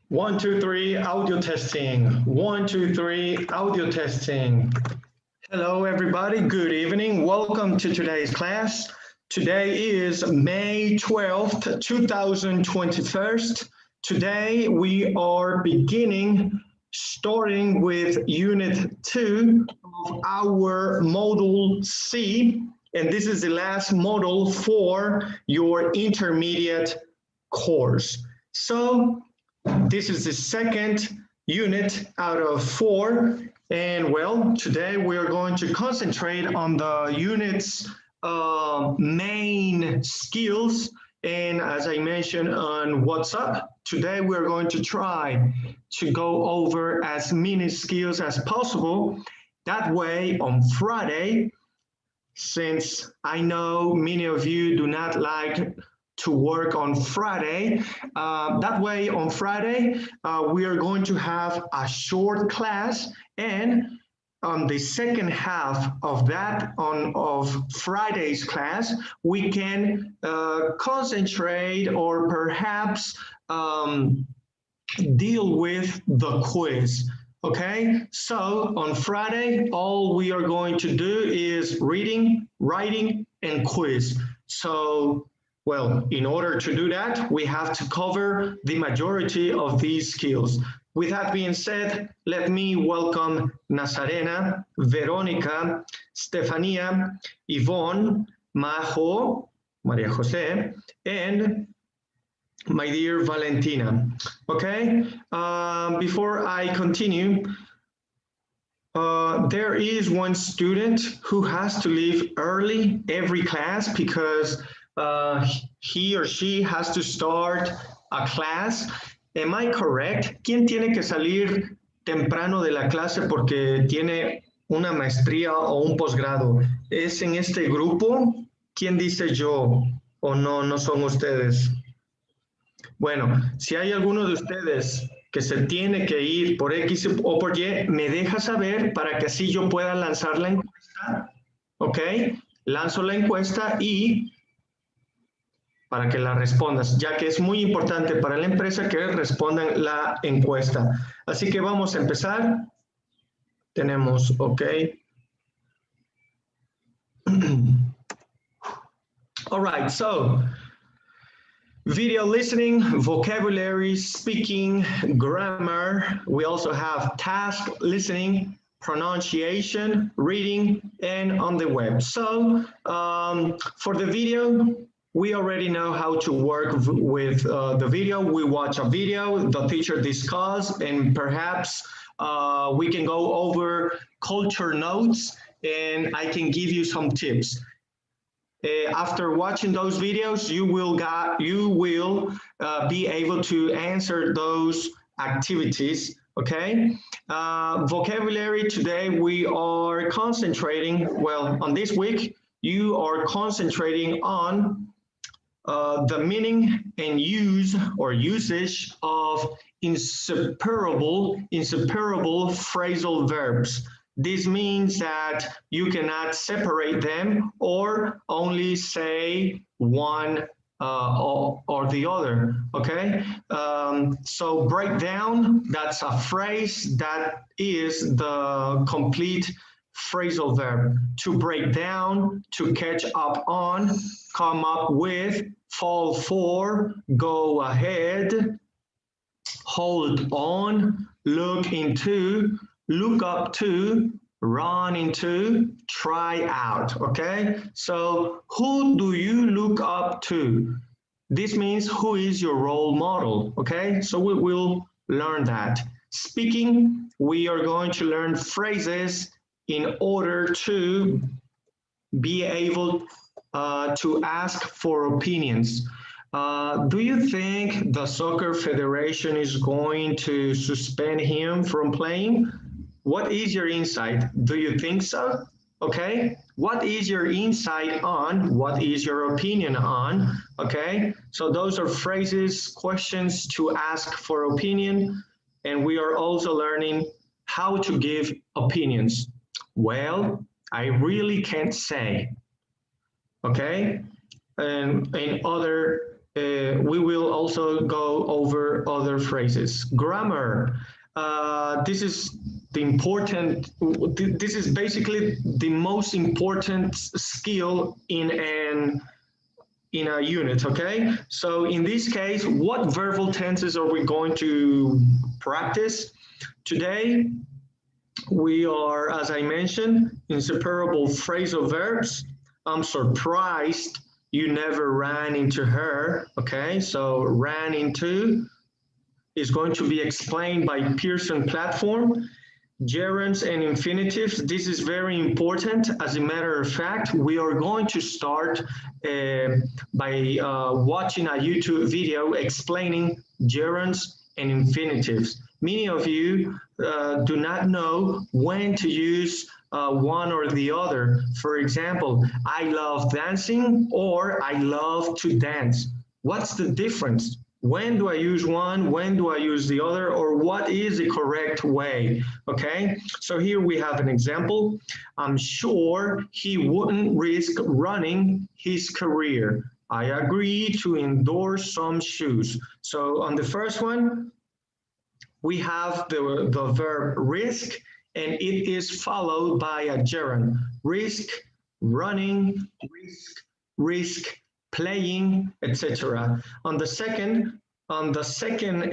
One, two, three, audio testing. One, two, three, audio testing. Hello, everybody. Good evening. Welcome to today's class. Today is May 12th, 2021. Today we are starting with Unit 2 of our Module C, and this is the last module for your intermediate course. So this is the second unit out of 4. And well, today we are going to concentrate on the unit's main skills. And as I mentioned on WhatsApp, today we're going to try to go over as many skills as possible. That way on Friday, since I know many of you do not like to work on Friday. That way on Friday, we are going to have a short class, and on the second half of that, of Friday's class, we can concentrate or perhaps deal with the quiz. Okay, so on Friday, all we are going to do is reading, writing, and quiz. So well, in order to do that, we have to cover the majority of these skills. With that being said, let me welcome Nazarena, Veronica, Stefania, Yvonne, Majo, Maria Jose, and my dear Valentina. Okay, before I continue, there is one student who has to leave early every class because he or she has to start a class. Am I correct? ¿Quién tiene que salir temprano de la clase porque tiene una maestría o un posgrado? ¿Es en este grupo? ¿Quién dice yo? ¿O no, no son ustedes? Bueno, si hay alguno de ustedes que se tiene que ir por X o por Y, me deja saber para que así yo pueda lanzar la encuesta. ¿Ok? Lanzo la encuesta y para que la respondas, ya que es muy importante para la empresa que respondan la encuesta. Así que vamos a empezar. Tenemos, ok. All right, so video listening, vocabulary, speaking, grammar. We also have task listening, pronunciation, reading, and on the web. So for the video, we already know how to work with the video. We watch a video, the teacher discuss, and perhaps we can go over culture notes, and I can give you some tips. After watching those videos, you will be able to answer those activities. Okay. Vocabulary today we are concentrating. Well, on this week you are concentrating on the meaning and use or usage of inseparable phrasal verbs. This means that you cannot separate them or only say one or the other, okay? So breakdown, that's a phrase that is the complete phrasal verb. To break down, to catch up on, come up with, fall for, go ahead, hold on, look into, look up to, run into, try out, okay? So who do you look up to? This means who is your role model, okay? So we will learn that. Speaking, we are going to learn phrases in order to be able to ask for opinions. Do you think the soccer federation is going to suspend him from playing? What is your insight? Do you think so? Okay. What is your insight on? What is your opinion on? Okay. So those are phrases, questions to ask for opinion. And we are also learning how to give opinions. Well, I really can't say. Okay. And in other We will also go over other phrases. Grammar. This is the important, this is basically the most important skill in a unit, okay? So in this case, what verbal tenses are we going to practice? Today, we are, as I mentioned, inseparable phrasal verbs. I'm surprised you never ran into her, okay? So ran into is going to be explained by Pearson platform. Gerunds and infinitives, this is very important. As a matter of fact, we are going to start by watching a YouTube video explaining gerunds and infinitives. Many of you do not know when to use one or the other. For example, I love dancing or I love to dance. What's the difference? When do I use one? When do I use the other? Or what is the correct way? Okay, so here we have an example. I'm sure he wouldn't risk running his career. I agree to endorse some shoes. So on the first one, we have the verb risk, and it is followed by a gerund. Risk, running, risk, playing, etc. On the second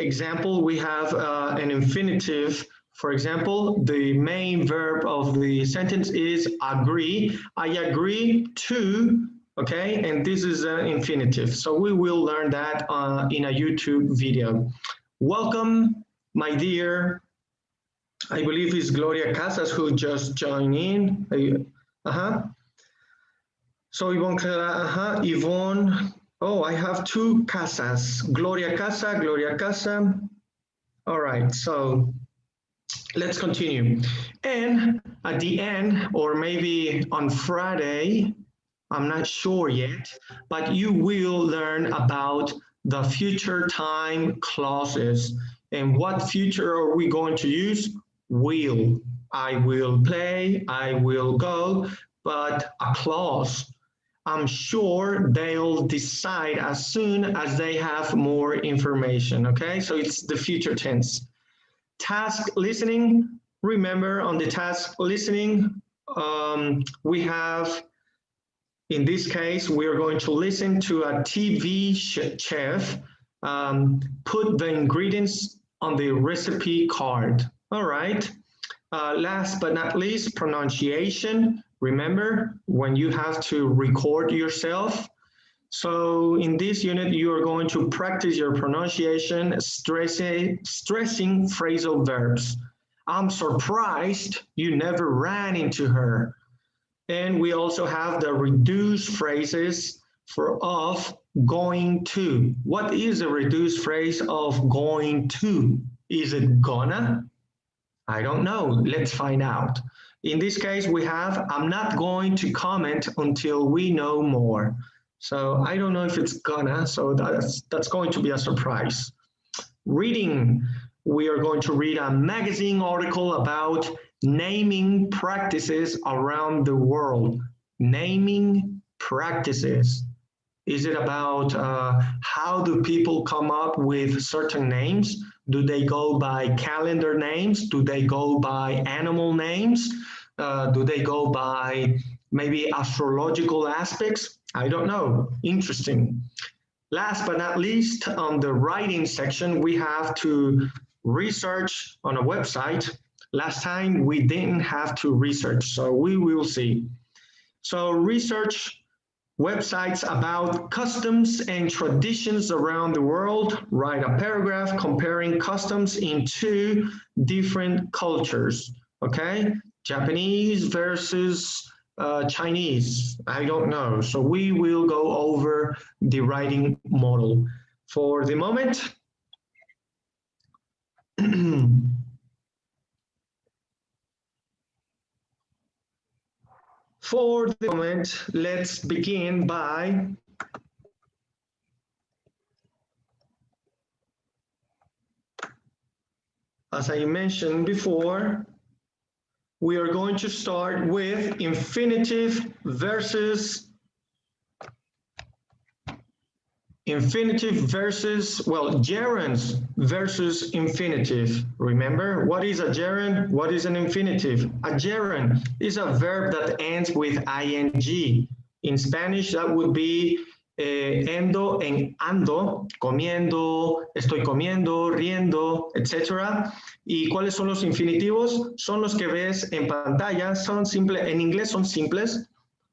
example, we have an infinitive. For example, the main verb of the sentence is agree. I agree to, okay, and this is an infinitive. So we will learn that in a YouTube video. Welcome, my dear. I believe it's Gloria Casas who just joined in. So Yvonne Clara, Yvonne. Oh, I have two Casas. Gloria Casa, Gloria Casa. All right, so let's continue. And at the end, or maybe on Friday, I'm not sure yet, but you will learn about the future time clauses. And what future are we going to use? Will. I will play, I will go, but a clause, I'm sure they'll decide as soon as they have more information, okay? So it's the future tense. Task listening, remember on the task listening, we have, in this case, we are going to listen to a TV chef put the ingredients on the recipe card. All right. Last but not least, pronunciation. Remember when you have to record yourself. So in this unit, you are going to practice your pronunciation, stressing phrasal verbs. I'm surprised you never ran into her. And we also have the reduced phrases of going to. What is a reduced phrase of going to? Is it gonna? I don't know. Let's find out. In this case, we have, I'm not going to comment until we know more. So I don't know if it's gonna, so that's going to be a surprise. Reading, we are going to read a magazine article about naming practices around the world. Naming practices. Is it about how do people come up with certain names? Do they go by calendar names? Do they go by animal names? Do they go by maybe astrological aspects? I don't know. Interesting. Last but not least, on the writing section, we have to research on a website. Last time we didn't have to research, so we will see. So research websites about customs and traditions around the world. Write a paragraph comparing customs in two different cultures, okay? Japanese versus Chinese, I don't know. So we will go over the writing model. For the moment, let's begin by as I mentioned before, we are going to start with infinitive versus Infinitive versus, well, gerunds versus infinitive. Remember, what is a gerund? What is an infinitive? A gerund is a verb that ends with ing. In Spanish, that would be endo en ando, comiendo, estoy comiendo, riendo, etc. ¿Y cuáles son los infinitivos? Son los que ves en pantalla, son simples, en inglés son simples.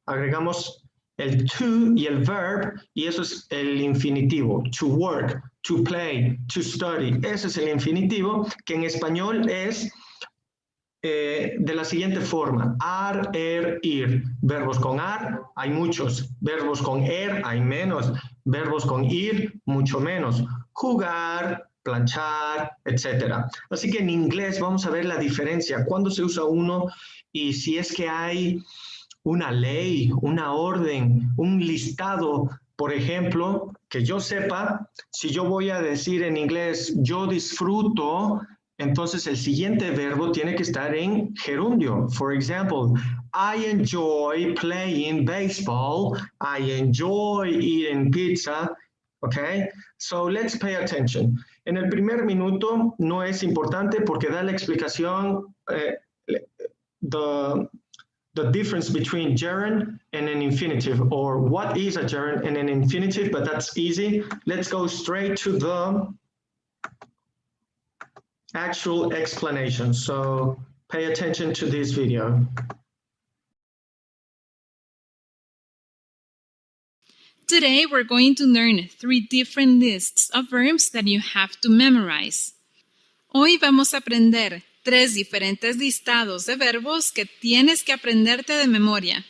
Agregamos el to y el verb, y eso es el infinitivo. To work, to play, to study. Ese es el infinitivo, que en español es de la siguiente forma: ar, ir. Verbos con ar, hay muchos. Verbos con hay menos. Verbos con ir, mucho menos. Jugar, planchar, etc. Así que en inglés vamos a ver la diferencia, cuándo se usa uno y si es que hay una ley, una orden, un listado. Por ejemplo, que yo sepa, si yo voy a decir en inglés, yo disfruto, entonces el siguiente verbo tiene que estar en gerundio. For example, I enjoy playing baseball. I enjoy eating pizza. Okay, so let's pay attention. En el primer minuto no es importante porque da la explicación, the difference between gerund and an infinitive, or what is a gerund and an infinitive, but that's easy. Let's go straight to the actual explanation. So pay attention to this video. Today, we're going to learn 3 different lists of verbs that you have to memorize. Hoy vamos a aprender 3 diferentes listados de verbos que tienes que aprenderte de memoria.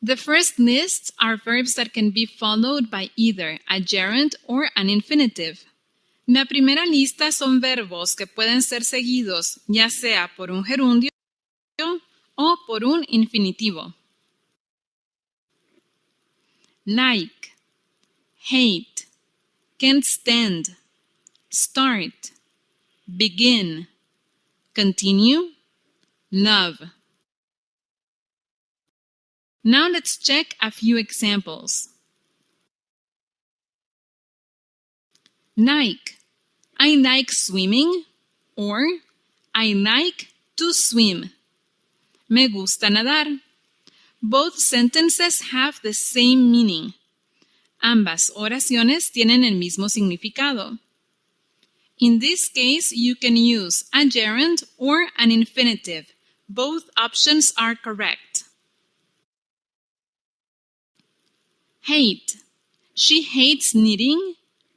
The first lists are verbs that can be followed by either a gerund or an infinitive. La primera lista son verbos que pueden ser seguidos ya sea por un gerundio o por un infinitivo. Like, hate, can't stand, start, begin, continue, love. Now let's check a few examples. Like, I like swimming, or I like to swim. Me gusta nadar. Both sentences have the same meaning. Ambas oraciones tienen el mismo significado. In this case, you can use a gerund or an infinitive. Both options are correct. Hate. She hates knitting,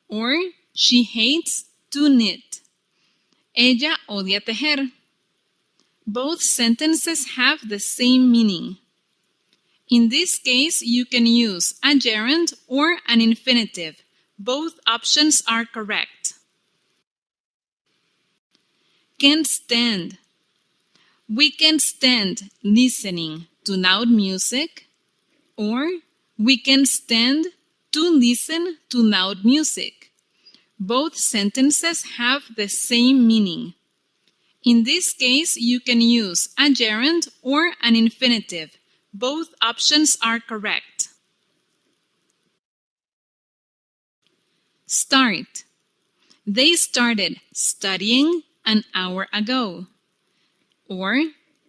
or she hates to knit. Ella odia tejer. Both sentences have the same meaning. In this case, you can use a gerund or an infinitive. Both options are correct. Can't stand. We can't stand listening to loud music, or we can't stand to listen to loud music. Both sentences have the same meaning. In this case, you can use a gerund or an infinitive. Both options are correct. Start. They started studying an hour ago. Or,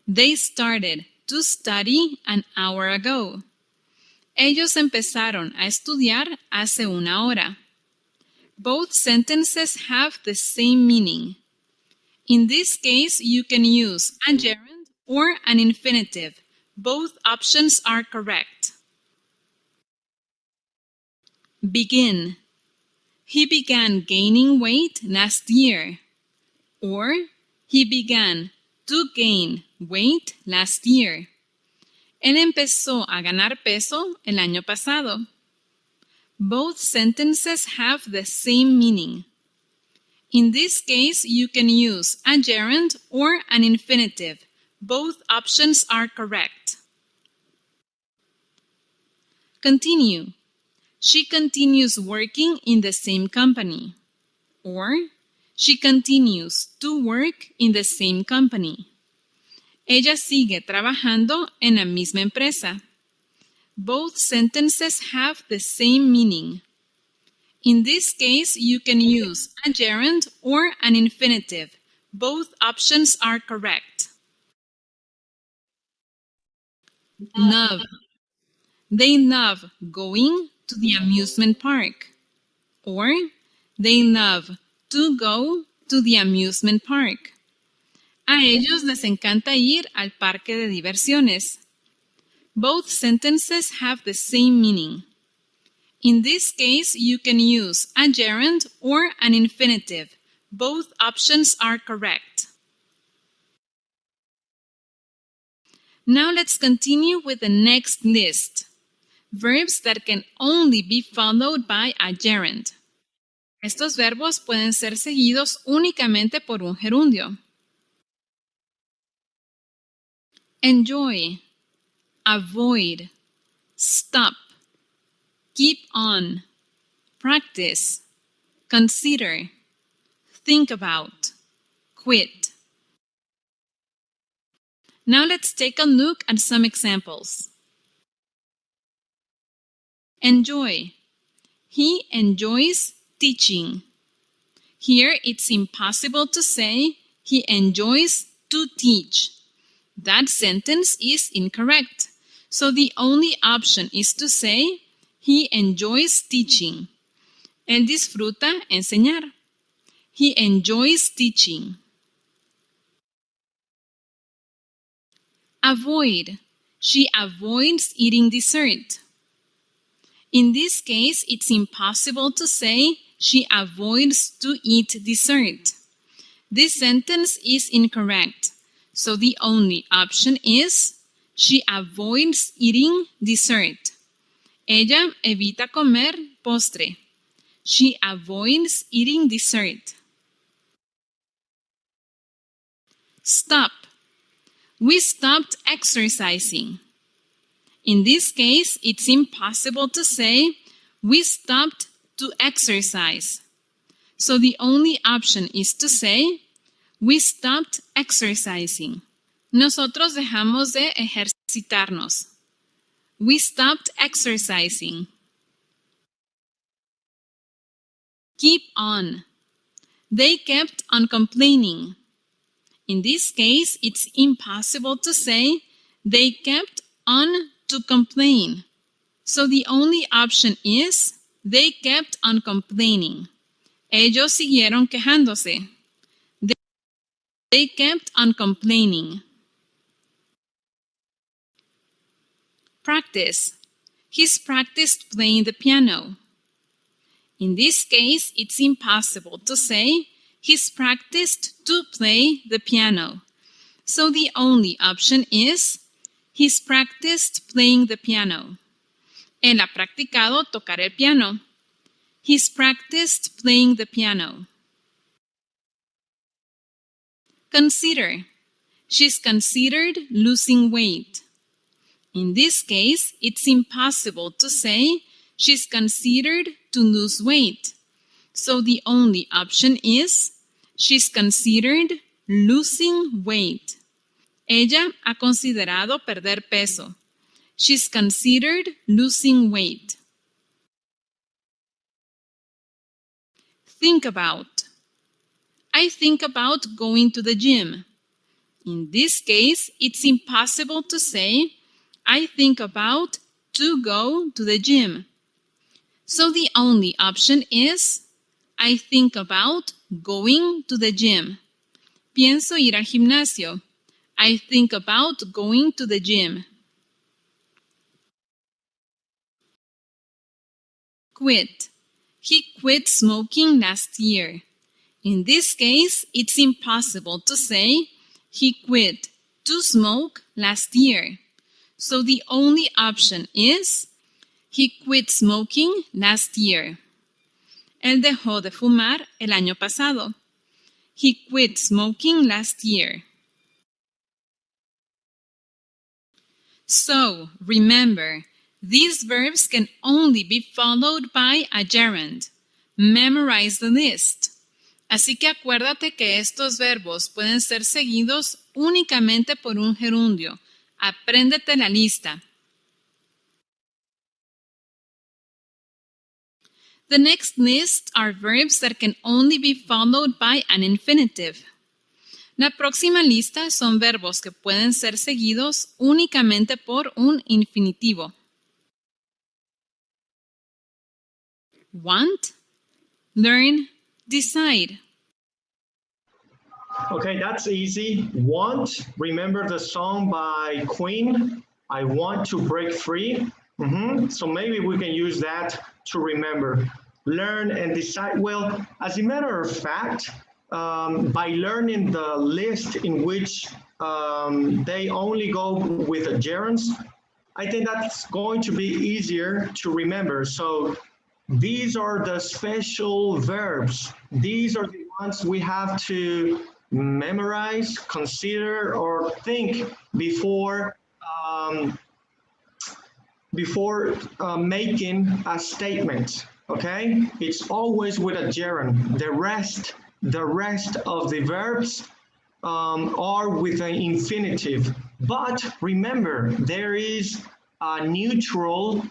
they started to study an hour ago. Ellos empezaron a estudiar hace una hora. Both sentences have the same meaning. In this case, you can use a gerund or an infinitive. Both options are correct. Begin. He began gaining weight last year. Or, he began to gain weight last year. Él empezó a ganar peso el año pasado. Both sentences have the same meaning. In this case, you can use a gerund or an infinitive. Both options are correct. Continue. She continues working in the same company. Or, she continues to work in the same company. Ella sigue trabajando en la misma empresa. Both sentences have the same meaning. In this case, you can use a gerund or an infinitive. Both options are correct. Love. They love going to the amusement park. Or they love to go to the amusement park. A ellos les encanta ir al parque de diversiones. Both sentences have the same meaning. In this case, you can use a gerund or an infinitive. Both options are correct. Now let's continue with the next list. Verbs that can only be followed by a gerund. Estos verbos pueden ser seguidos únicamente por un gerundio. Enjoy, avoid, stop, keep on, practice, consider, think about, quit. Now let's take a look at some examples. Enjoy. He enjoys teaching. Here it's impossible to say he enjoys to teach. That sentence is incorrect. So the only option is to say he enjoys teaching. Él disfruta enseñar. He enjoys teaching. Avoid. She avoids eating dessert. In this case, it's impossible to say she avoids to eat dessert. This sentence is incorrect. So the only option is she avoids eating dessert. Ella evita comer postre. She avoids eating dessert. Stop. We stopped exercising. In this case, it's impossible to say we stopped to exercise. So the only option is to say we stopped exercising. Nosotros dejamos de ejercitarnos. We stopped exercising. Keep on. They kept on complaining. In this case, it's impossible to say they kept on to complain. So the only option is they kept on complaining. Ellos siguieron quejándose. They kept on complaining. Practice. He's practiced playing the piano. In this case, it's impossible to say he's practiced to play the piano. So the only option is he's practiced playing the piano. Él ha practicado tocar el piano. He's practiced playing the piano. Consider. She's considered losing weight. In this case, it's impossible to say she's considered to lose weight. So the only option is she's considered losing weight. Ella ha considerado perder peso. She's considered losing weight. Think about. I think about going to the gym. In this case, it's impossible to say I think about to go to the gym. So the only option is I think about going to the gym. Pienso ir al gimnasio. I think about going to the gym. Quit. He quit smoking last year. In this case, it's impossible to say he quit to smoke last year. So the only option is he quit smoking last year. Él dejó de fumar el año pasado. He quit smoking last year. So, remember, these verbs can only be followed by a gerund. Memorize the list. Así que acuérdate que estos verbos pueden ser seguidos únicamente por un gerundio. Apréndete la lista. The next list are verbs that can only be followed by an infinitive. La próxima lista son verbos que pueden ser seguidos únicamente por un infinitivo. Want, learn, decide. Okay, that's easy. Want, remember the song by Queen, I Want to Break Free? So maybe we can use that to remember. Learn and decide. Well, as a matter of fact, by learning the list in which they only go with the gerunds, I think that's going to be easier to remember. So these are the special verbs. These are the ones we have to memorize, consider, or think before making a statement. Okay, it's always with a gerund. The rest of the verbs are with an infinitive. But remember, there is a neutral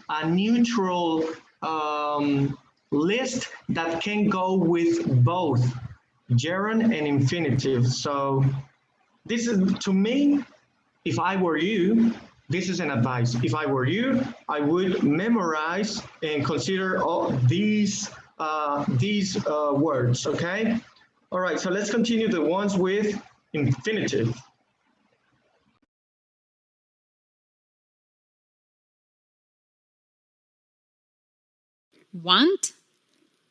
list that can go with both gerund and infinitive. So this is, to me, if I were you, this is an advice. If I were you, I would memorize and consider all these words. Okay. All right. So let's continue the ones with infinitive. Want,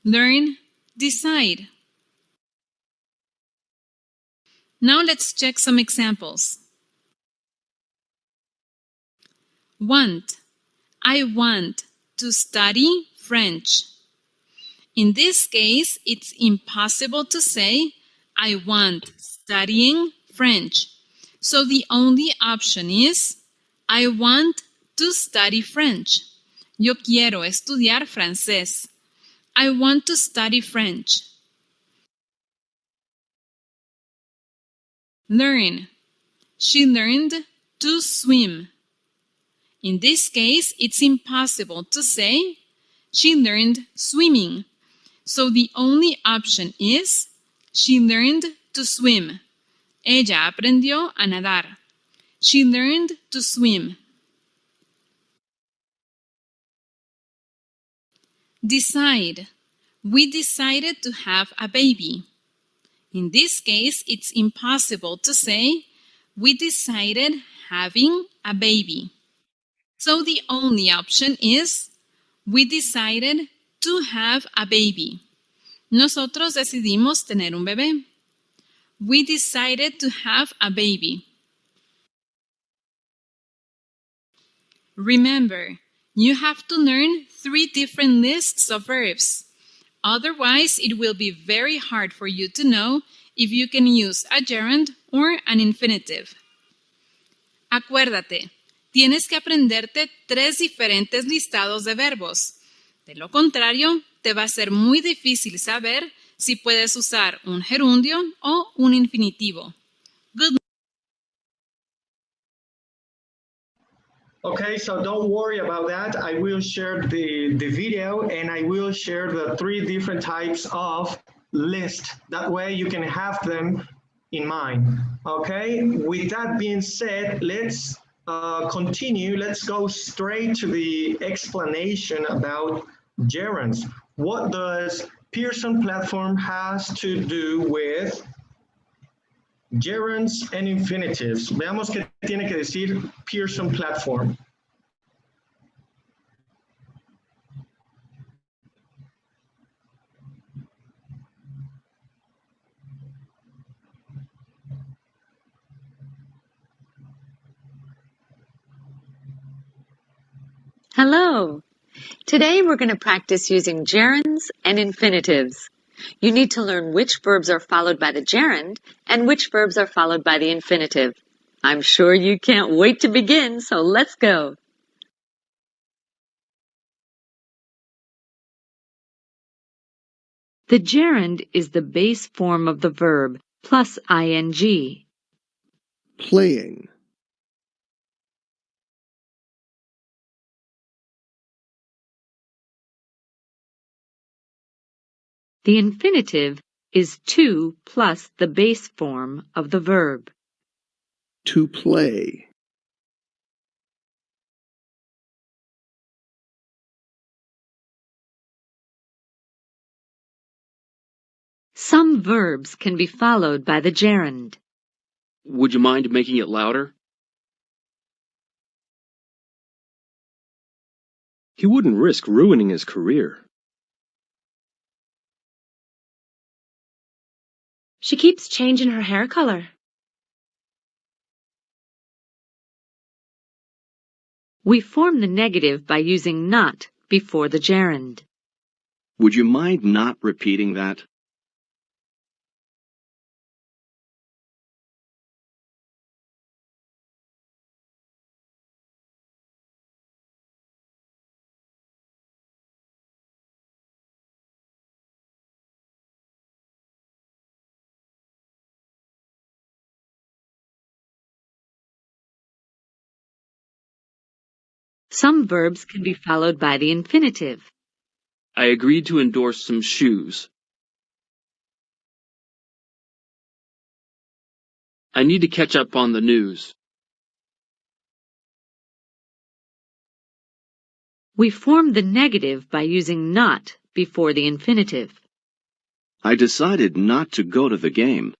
learn, decide. Now let's check some examples. Want, I want to study French. In this case, it's impossible to say, I want studying French. So the only option is, I want to study French. Yo quiero estudiar francés. I want to study French. Learn. She learned to swim. In this case, it's impossible to say, she learned swimming. So the only option is, she learned to swim. Ella aprendió a nadar. She learned to swim. Decide. We decided to have a baby. In this case, it's impossible to say, we decided having a baby. So the only option is, we decided to have a baby. Nosotros decidimos tener un bebé. We decided to have a baby. Remember, you have to learn 3 different lists of verbs. Otherwise, it will be very hard for you to know if you can use a gerund or an infinitive. Acuérdate, tienes que aprenderte 3 diferentes listados de verbos. De lo contrario, te va a ser muy difícil saber si puedes usar un gerundio o un infinitivo. Good. Okay, so don't worry about that. I will share the video and I will share the 3 different types of list. That way you can have them in mind. Okay, with that being said, let's continue. Let's go straight to the explanation about gerunds. What does Pearson platform has to do with gerunds and infinitives? Veamos qué tiene que decir Pearson platform. Hello! Today we're going to practice using gerunds and infinitives. You need to learn which verbs are followed by the gerund and which verbs are followed by the infinitive. I'm sure you can't wait to begin, so let's go! The gerund is the base form of the verb plus ing. Playing, The infinitive is to plus the base form of the verb. To play. Some verbs can be followed by the gerund. Would you mind making it louder? He wouldn't risk ruining his career. She keeps changing her hair color. We form the negative by using not before the gerund. Would you mind not repeating that? Some verbs can be followed by the infinitive. I agreed to endorse some shoes. I need to catch up on the news. We form the negative by using not before the infinitive. I decided not to go to the game.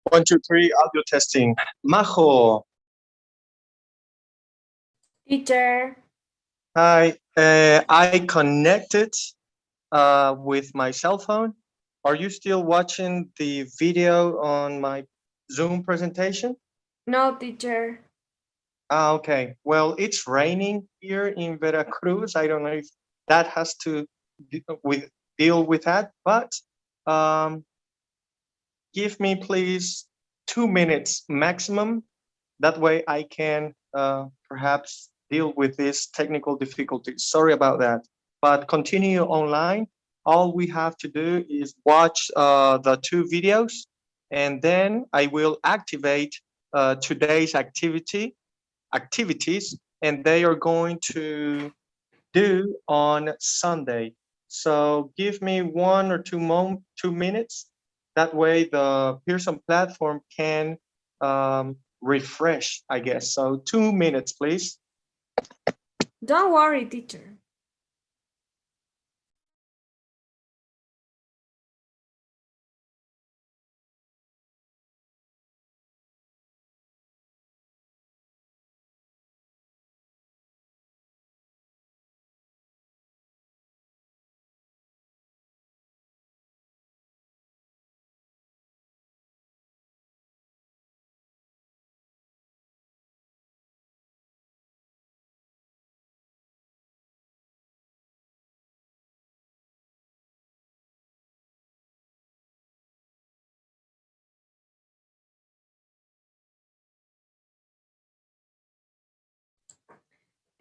One, two, three, audio testing. Majo, Teacher, hi. I connected with my cell phone. Are you still watching the video on my Zoom presentation? no, teacher. Ah, okay. Well, it's raining here in Veracruz. I don't know if that has to deal with that, but um, give me please 2 minutes maximum. That way I can perhaps deal with these technical difficulties. Sorry about that. But continue online. All we have to do is watch the two videos, and then I will activate today's activities, and they are going to do on Sunday. So give me 1 or 2 minutes. That way the Pearson platform can refresh, I guess. So 2 minutes, please. Don't worry, teacher.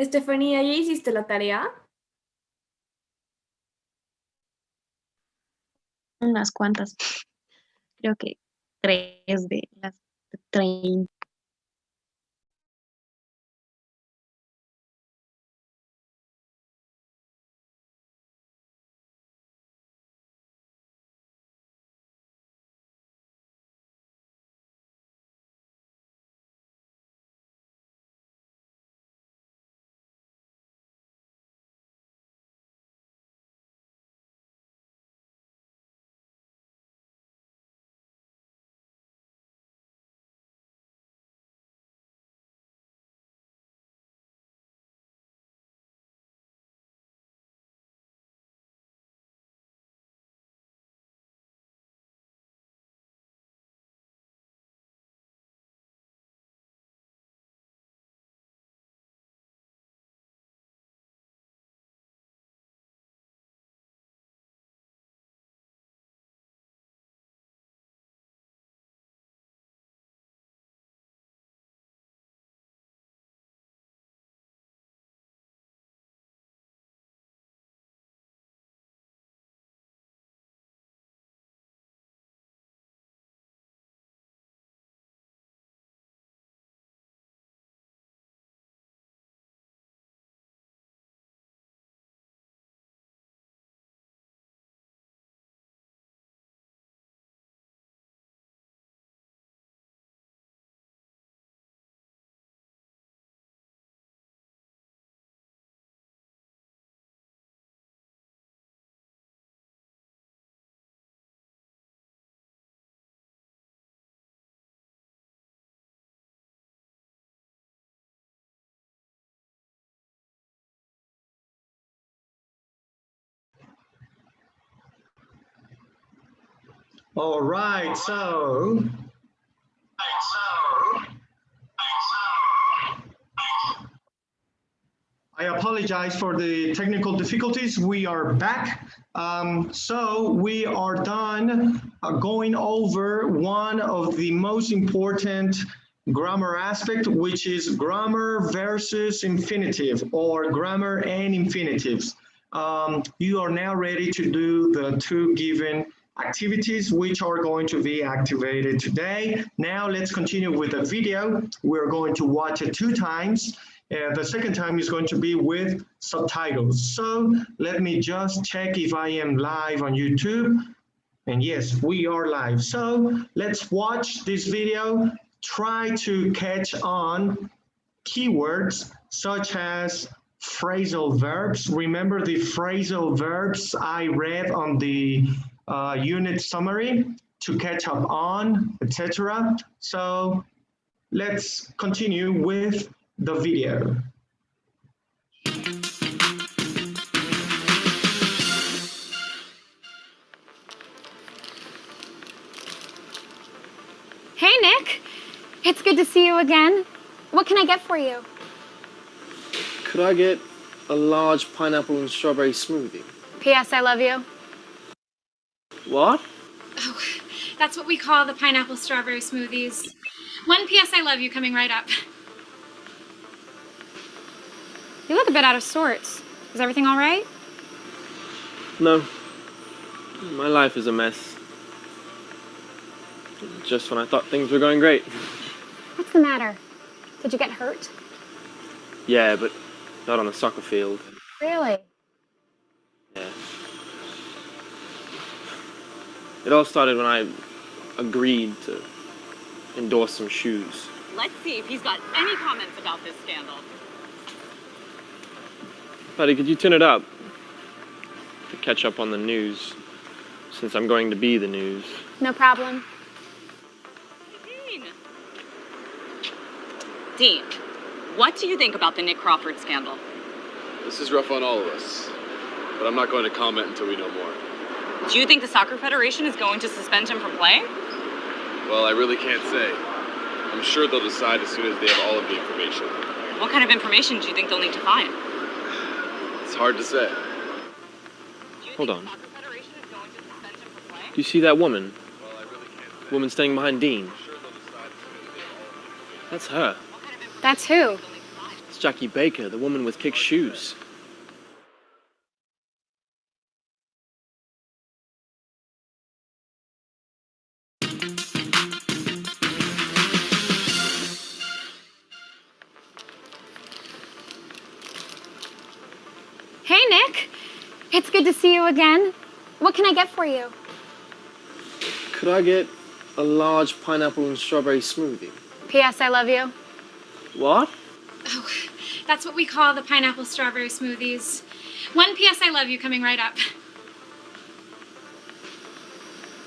Estefanía, ¿ya hiciste la tarea? Unas cuantas. Creo que 3 de las 30. All right, so I apologize for the technical difficulties. We are back. So we are done going over one of the most important grammar aspect, which is grammar versus infinitive, or grammar and infinitives. You are now ready to do the two given activities which are going to be activated today. Now let's continue with the video. We're going to watch it 2 times. The second time is going to be with subtitles. So let me just check if I am live on YouTube. And yes, we are live. So let's watch this video. Try to catch on keywords such as phrasal verbs. Remember the phrasal verbs I read on the unit summary to catch up on, etc. So let's continue with the video. Hey, Nick. It's good to see you again. What can I get for you? Could I get a large pineapple and strawberry smoothie? P.S. I love you. What? Oh, that's what we call the pineapple strawberry smoothies. One P.S. I love you coming right up. You look a bit out of sorts. Is everything all right? No. My life is a mess. Just when I thought things were going great. What's the matter? Did you get hurt? Yeah, but not on the soccer field. Really? Yeah. It all started when I agreed to endorse some shoes. Let's see if he's got any comments about this scandal. Buddy, could you turn it up? To catch up on the news, since I'm going to be the news. No problem. Dean, what do you think about the Nick Crawford scandal? This is rough on all of us, but I'm not going to comment until we know more. Do you think the Soccer Federation is going to suspend him from playing? Well, I really can't say. I'm sure they'll decide as soon as they have all of the information. What kind of information do you think they'll need to find? It's hard to say. Hold on. Do you see that woman? Well, I really can't say. Woman standing behind Dean. I'm sure they'll decide as soon as they have all of the information. That's her. That's who? It's Jackie Baker, the woman with kicked shoes. Hey, Nick. It's good to see you again. What can I get for you? Could I get a large pineapple and strawberry smoothie? P.S. I love you. What? Oh, that's what we call the pineapple strawberry smoothies. One P.S. I love you coming right up.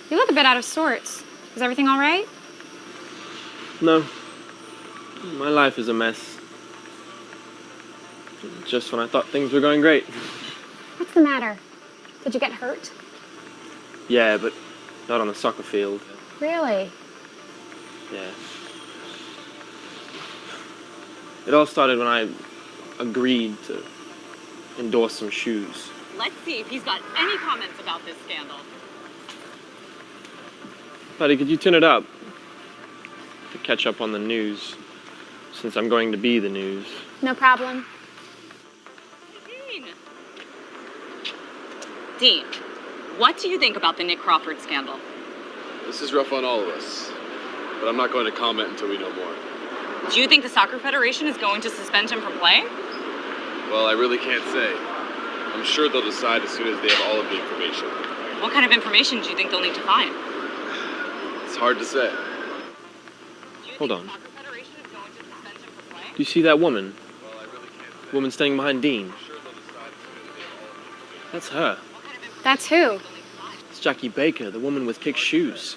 You look a bit out of sorts. Is everything all right? No. My life is a mess. Just when I thought things were going great. What's the matter? Did you get hurt? Yeah, but not on a soccer field. Really? Yeah. It all started when I agreed to endorse some shoes. Let's see if he's got any comments about this scandal. Buddy, could you turn it up? To catch up on the news, since I'm going to be the news. No problem. Dean, what do you think about the Nick Crawford scandal? This is rough on all of us, but I'm not going to comment until we know more. Do you think the Soccer Federation is going to suspend him from playing? Well, I really can't say. I'm sure they'll decide as soon as they have all of the information. What kind of information do you think they'll need to find? It's hard to say. Hold on. Do you see that woman? The woman standing behind Dean. That's her. That's who? It's Jackie Baker, the woman with kicked shoes.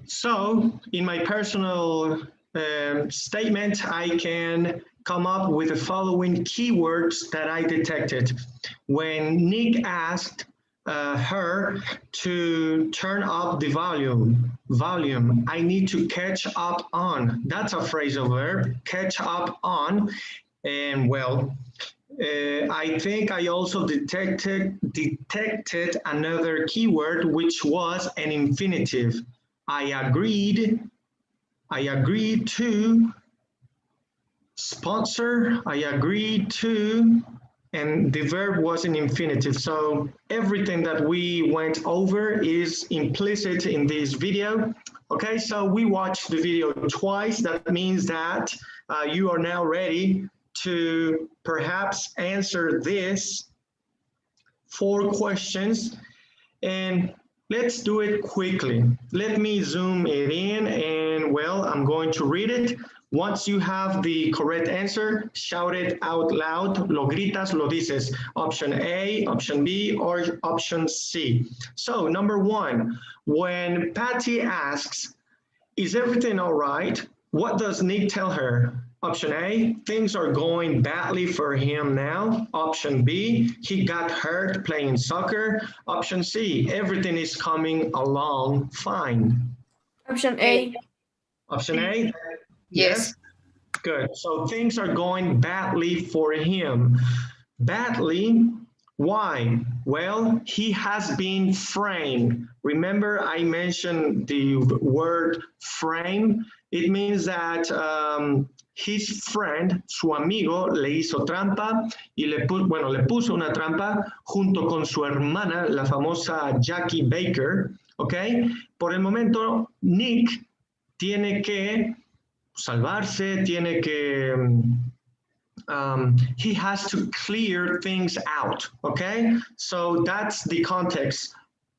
So, in my personal statement, I can come up with the following keywords that I detected. When Nick asked her to turn up the volume, I need to catch up on. That's a phrasal verb, catch up on. And well, I think I also detected another keyword, which was an infinitive. I agreed to sponsor, I agreed to, and the verb was an infinitive. So everything that we went over is implicit in this video. Okay, so we watched the video twice. That means that you are now ready to perhaps answer this 4 questions, and let's do it quickly. Let me zoom it in, and well, I'm going to read it. Once you have the correct answer, shout it out loud. Lo gritas, lo dices. Option A, option B, or option C. So number 1, when Patty asks, is everything all right? What does Nick tell her? Option A, things are going badly for him now. Option B, he got hurt playing soccer. Option C, everything is coming along fine. Option A. Option A? Yes. Good. So things are going badly for him. Badly, why? Well, he has been framed. Remember, I mentioned the word frame. It means that his friend, su amigo, le hizo trampa y le puso una trampa junto con su hermana, la famosa Jackie Baker, ¿ok? Por el momento, Nick tiene que salvarse, tiene que he has to clear things out, okay? So that's the context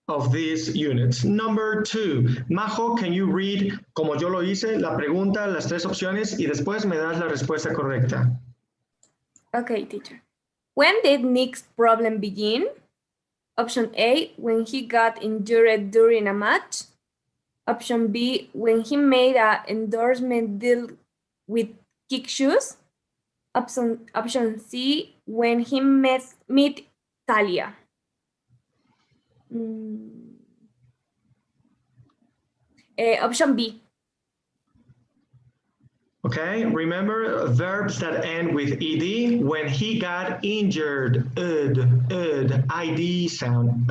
of these units. Number 2, Majo, can you read, como yo lo hice, la pregunta, las 3 opciones, y después me das la respuesta correcta? Okay, teacher. When did Nick's problem begin? Option A, when he got injured during a match. Option B, when he made an endorsement deal with Kick Shoes. Option C, when he met Talia. Option B. Okay, remember verbs that end with ed. When he got injured, id sound,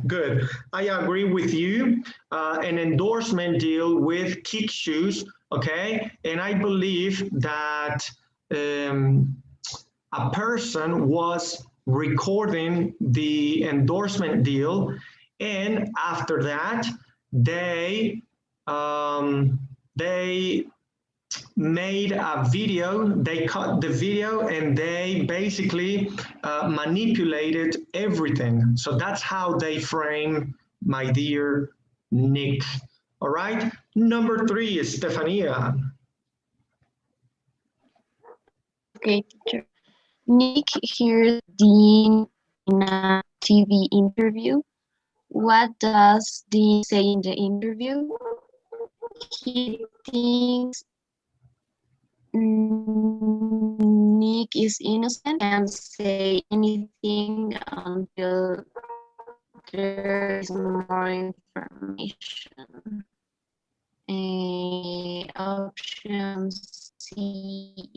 good. I agree with you. An endorsement deal with kick shoes, okay? And I believe that a person was recording the endorsement deal, and after that, they made a video, they cut the video, and they basically manipulated everything. So that's how they frame my dear Nick. All right, number 3 is Stefania. Okay, teacher. Nick hears Dean in a TV interview. What does Dean say in the interview? He thinks Nick is innocent and say anything until there is more information. Option C.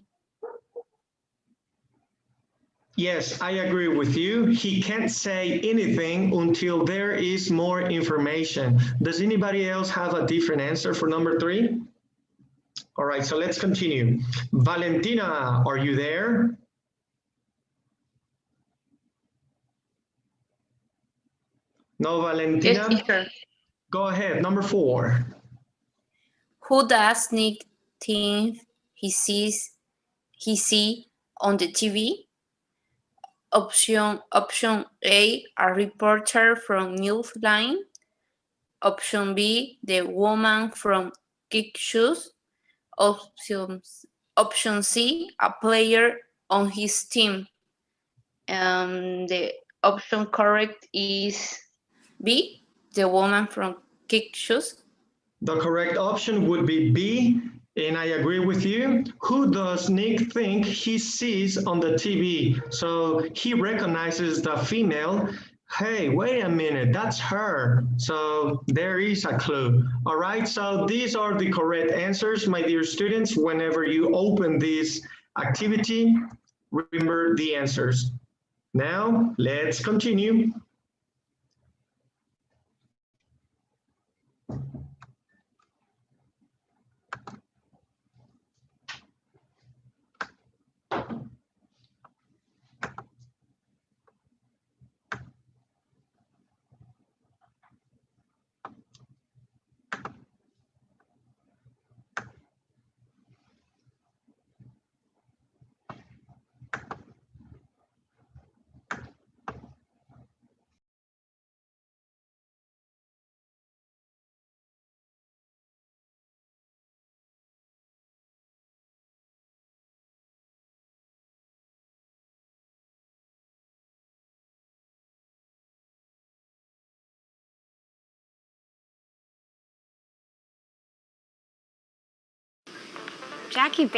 Yes, I agree with you. He can't say anything until there is more information. Does anybody else have a different answer for number 3? All right, so let's continue. Valentina, are you there? No, Valentina? Yes, teacher. Go ahead, number 4. Who does Nick think he see on the TV? Option A, a reporter from Newsline. Option B, the woman from Kick Shoes. Option C, a player on his team. The option correct is B, the woman from Kick Shoes. The correct option would be B, and I agree with you. Who does Nick think he sees on the TV? So he recognizes the female. Hey, wait a minute, that's her. So there is a clue. All right, so these are the correct answers, my dear students. Whenever you open this activity, remember the answers. Now, let's continue. Jackie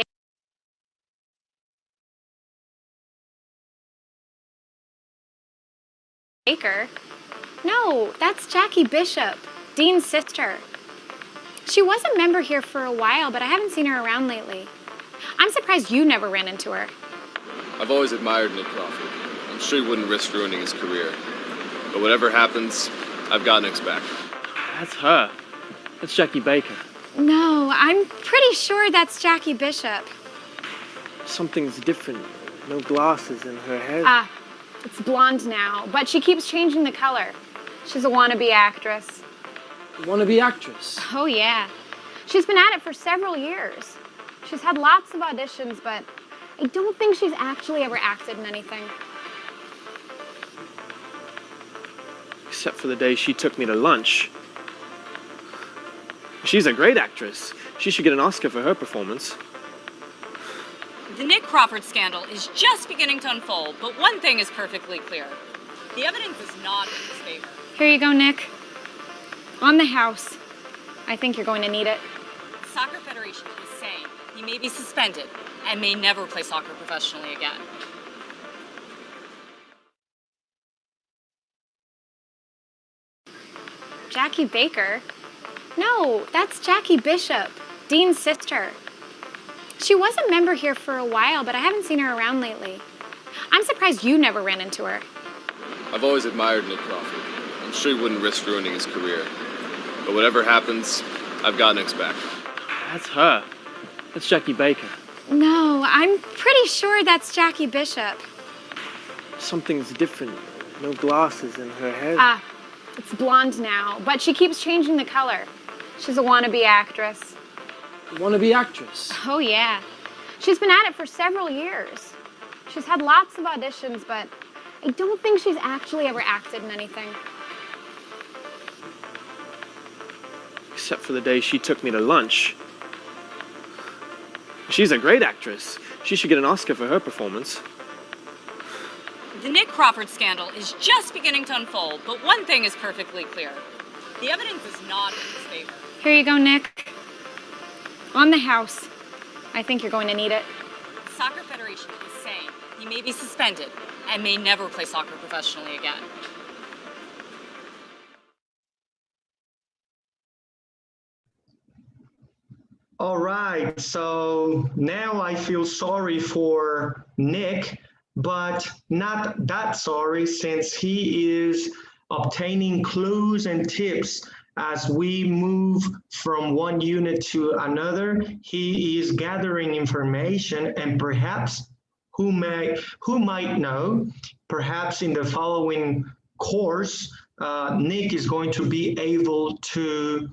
Baker? No, that's Jackie Bishop, Dean's sister. She was a member here for a while, but I haven't seen her around lately. I'm surprised you never ran into her. I've always admired Nick Crawford. I'm sure he wouldn't risk ruining his career. But whatever happens, I've got Nick's back. That's her. That's Jackie Baker. No, I'm pretty sure that's Jackie Bishop. Something's different. No glasses in her hair. Ah, it's blonde now, but she keeps changing the color. She's a wannabe actress. Wannabe actress? Oh, yeah. She's been at it for several years. She's had lots of auditions, but I don't think she's actually ever acted in anything. Except for the day she took me to lunch. She's a great actress. She should get an Oscar for her performance. The Nick Crawford scandal is just beginning to unfold, but one thing is perfectly clear. The evidence is not in his favor. Here you go, Nick. On the house. I think you're going to need it. The Soccer Federation is saying he may be suspended and may never play soccer professionally again. Jackie Baker? No, that's Jackie Bishop, Dean's sister. She was a member here for a while, but I haven't seen her around lately. I'm surprised you never ran into her. I've always admired Nick Crawford. I'm sure he wouldn't risk ruining his career. But whatever happens, I've got Nick's back. That's her. That's Jackie Baker. No, I'm pretty sure that's Jackie Bishop. Something's different. No glasses in her hair. Ah, it's blonde now, but she keeps changing the color. She's a wannabe actress. Wannabe actress? Oh, yeah. She's been at it for several years. She's had lots of auditions, but I don't think she's actually ever acted in anything. Except for the day she took me to lunch. She's a great actress. She should get an Oscar for her performance. The Nick Crawford scandal is just beginning to unfold, but one thing is perfectly clear. The evidence is not in his favor. Here you go, Nick. On the house. I think you're going to need it. The Soccer Federation is saying he may be suspended and may never play soccer professionally again. All right, so now I feel sorry for Nick, but not that sorry since he is obtaining clues and tips as we move from one unit to another. He is gathering information, and perhaps who might know, perhaps in the following course, Nick is going to be able to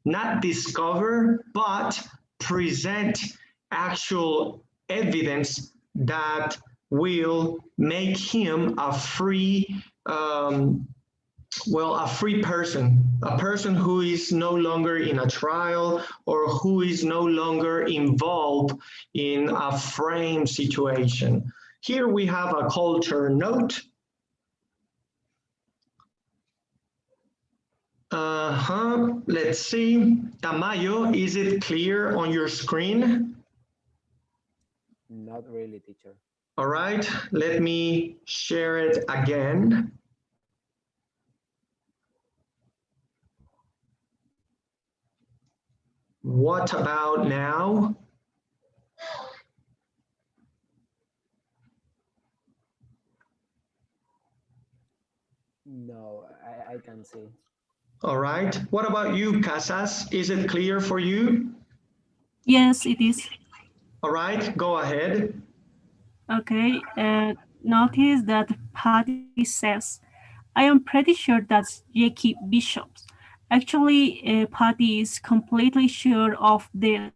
not discover, but present actual evidence that will make him a free, a free person, a person who is no longer in a trial or who is no longer involved in a frame situation. Here we have a culture note. Let's see. Tamayo, is it clear on your screen? Not really, teacher. All right, let me share it again. What about now? No, I can't see. All right. What about you, Casas? Is it clear for you? Yes, it is. All right, go ahead. Okay. Notice that Patty says, I am pretty sure that's Jackie Bishop. Actually, Patty is completely sure of this,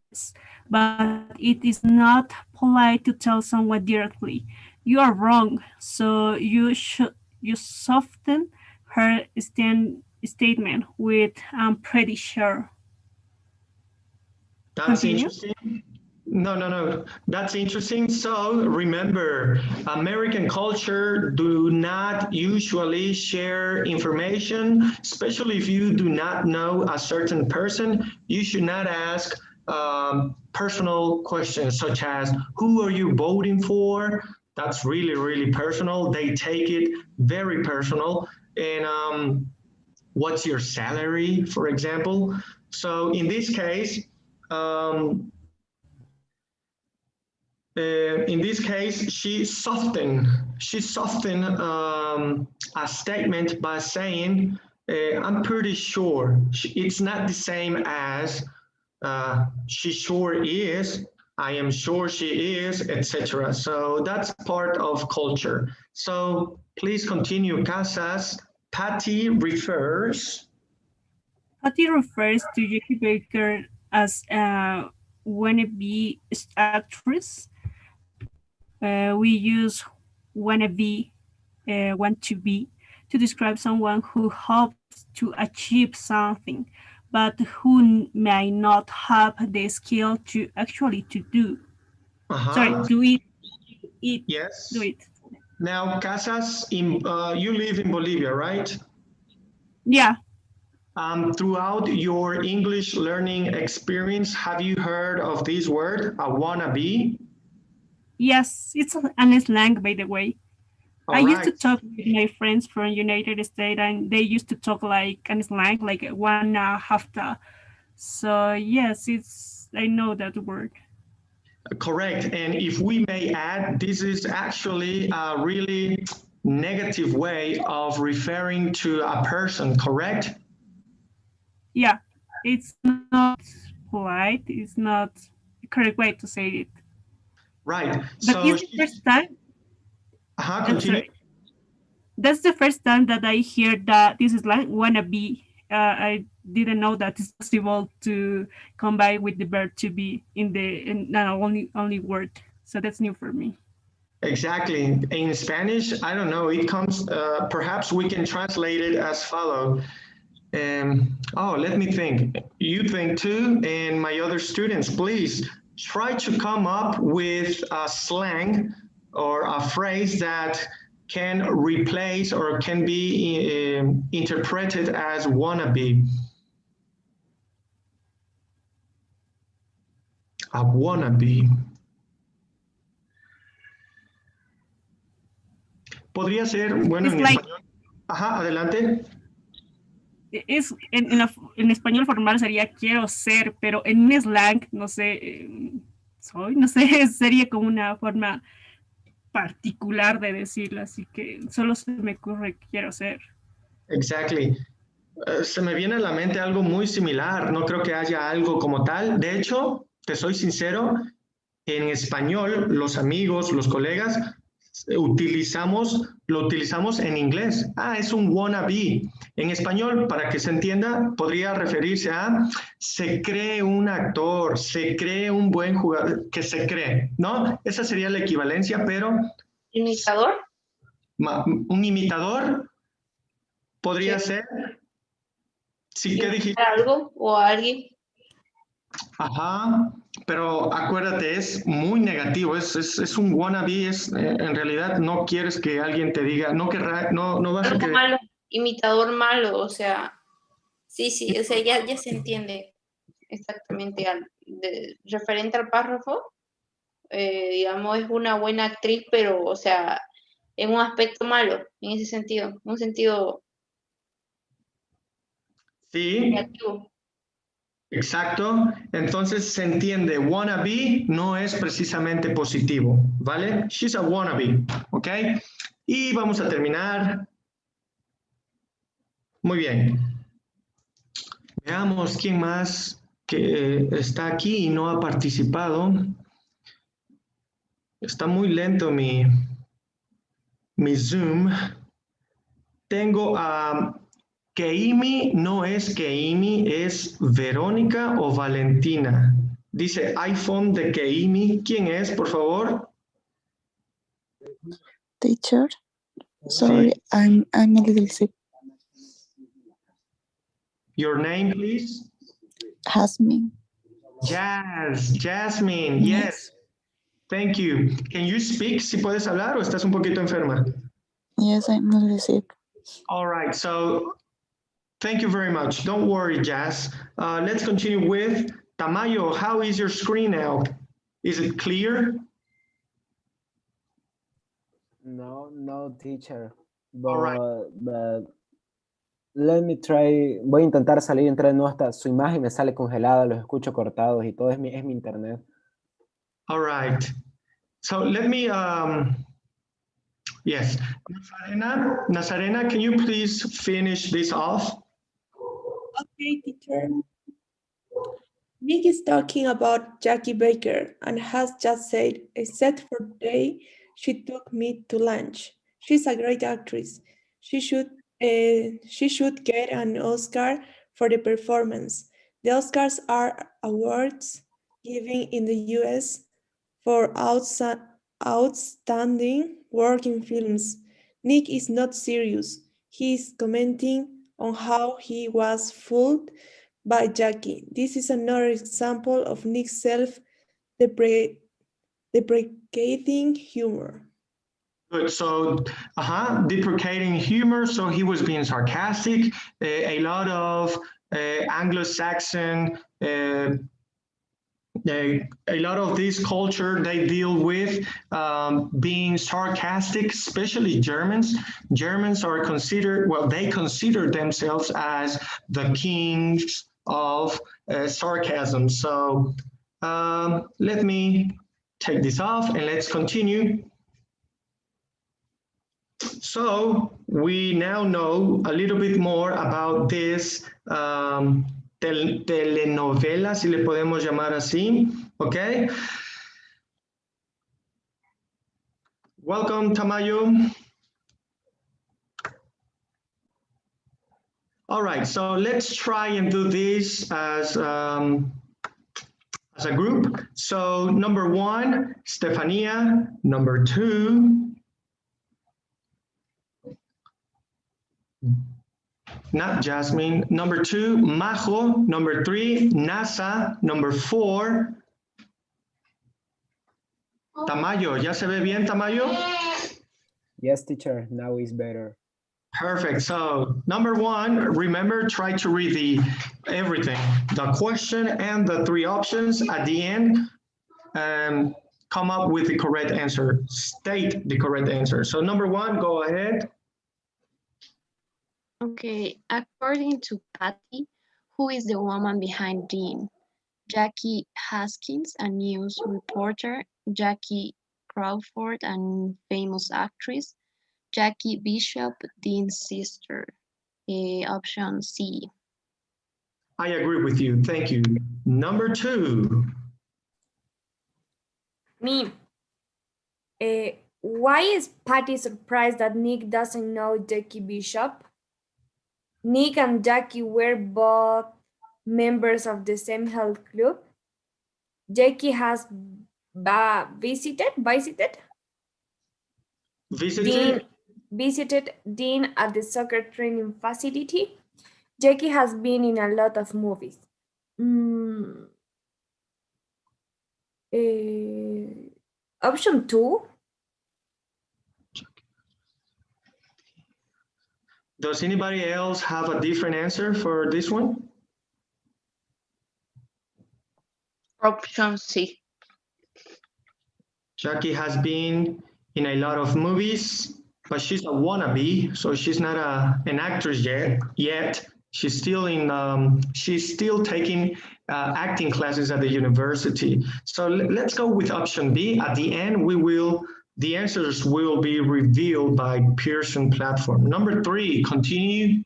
but it is not polite to tell someone directly. You are wrong, so you soften her statement with I'm pretty sure. That's interesting. No. That's interesting. So remember, American culture do not usually share information, especially if you do not know a certain person. You should not ask personal questions such as, who are you voting for? That's really, really personal. They take it very personal. And what's your salary, for example? So in this case, she softened a statement by saying, I'm pretty sure. It's not the same as she sure is, I am sure she is, etc. So that's part of culture. So please continue, Casas. Patty refers to Jackie Baker as a wannabe actress. We use wannabe, want to be, to describe someone who hopes to achieve something, but who may not have the skill to actually to do. Sorry, do it. Yes. Do it. Now, Casas, you live in Bolivia, right? Yeah. Throughout your English learning experience, have you heard of this word, a wannabe? Yes, it's an slang, by the way. I used to talk with my friends from United States, and they used to talk like an slang, like wanna have to. So yes, I know that word. Correct. And if we may add, this is actually a really negative way of referring to a person, correct? Yeah, it's not polite. It's not the correct way to say it. Right. But So it's the first time. continue. Sorry. That's the first time that I hear that this is like wannabe. I didn't know that it's possible to combine with the verb to be in not only word. So that's new for me. Exactly. In Spanish, I don't know, it comes, perhaps we can translate it as follow. Let me think. You think too, and my other students, please try to come up with a slang or a phrase that can replace or can be interpreted as wannabe. A wannabe. Podría ser, bueno, en español. Ajá, adelante. Es en español formal sería quiero ser, pero en un slang, no sé, no sé, sería como una forma particular de decirlo, así que solo se me ocurre quiero ser. Exactly. Se me viene a la mente algo muy similar, no creo que haya algo como tal. De hecho, te soy sincero, en español, los amigos, los colegas, lo utilizamos en inglés. Es un wannabe. En español, para que se entienda, podría referirse a se cree un actor, se cree un buen jugador, que se cree, ¿no? Esa sería la equivalencia, pero... ¿Imitador? Un imitador podría ser... Sí, ¿qué dijiste? ¿Algo o alguien? Ajá, pero acuérdate, es muy negativo, es un wannabe, en realidad no quieres que alguien te diga, no vas a querer. Malo, imitador malo, o sea, sí, o sea, ya se entiende exactamente referente al párrafo, digamos, es una buena actriz, pero, o sea, en un aspecto malo, en ese sentido, en un sentido sí, negativo. Exacto, entonces se entiende, wannabe no es precisamente positivo, ¿vale? She's a wannabe, ¿ok? Y vamos a terminar. Muy bien. Veamos quién más que está aquí y no ha participado. Está muy lento mi Zoom. Tengo a Keimi, no es Keimi, es Verónica o Valentina. Dice iPhone de Keimi. ¿Quién es, por favor? Teacher, sorry, sí. I'm a little sick. Your name, please? Jasmine. Jasmine, yes. Thank you. Can you speak? ¿Si puedes hablar o estás un poquito enferma? Yes, I'm a little sick. All right, so thank you very much. Don't worry, Jazz. Let's continue with Tamayo. How is your screen now? Is it clear? No, teacher. But let me try. Voy a intentar salir, entrar de nuevo hasta su imagen me sale congelada, los escucho cortados y todo es mi internet. All right. So let me, yes. Nazarena, can you please finish this off? Okay, teacher. Nick is talking about Jackie Baker and has just said, except for the day she took me to lunch. She's a great actress. She should get an Oscar for the performance. The Oscars are awards given in the US for outstanding work in films. Nick is not serious. He is commenting on how he was fooled by Jackie. This is another example of Nick's self-deprecating humor. Good. So, deprecating humor. So he was being sarcastic. A lot of Anglo-Saxon, a lot of this culture, they deal with being sarcastic, especially Germans. Germans are considered, well, they consider themselves as the kings of sarcasm. So let me take this off and let's continue. So we now know a little bit more about this telenovela, si le podemos llamar así, okay? Welcome, Tamayo. All right, so let's try and do this as a group. So number 1, Stefania. Number 2, not Jasmine. Number 2, Majo. Number 3, Nasa. Number 4, Tamayo. ¿Ya se ve bien, Tamayo? Yes, teacher, now is better. Perfect. So number 1, remember, try to read everything, the question and the 3 options at the end. Come up with the correct answer. State the correct answer. So number 1, go ahead. Okay, according to Patty, who is the woman behind Dean? Jackie Haskins, a news reporter. Jackie Crawford, a famous actress. Jackie Bishop, Dean's sister. Option C. I agree with you. Thank you. Number 2. Me. Why is Patty surprised that Nick doesn't know Jackie Bishop? Nick and Jackie were both members of the same health club. Jackie has visited Dean at the soccer training facility. Jackie has been in a lot of movies. Option 2. Does anybody else have a different answer for this one? Option C. Jackie has been in a lot of movies, but she's a wannabe, so she's not an actress yet. She's still taking acting classes at the university. So let's go with option B. At the end, the answers will be revealed by Pearson platform. Number 3, continue.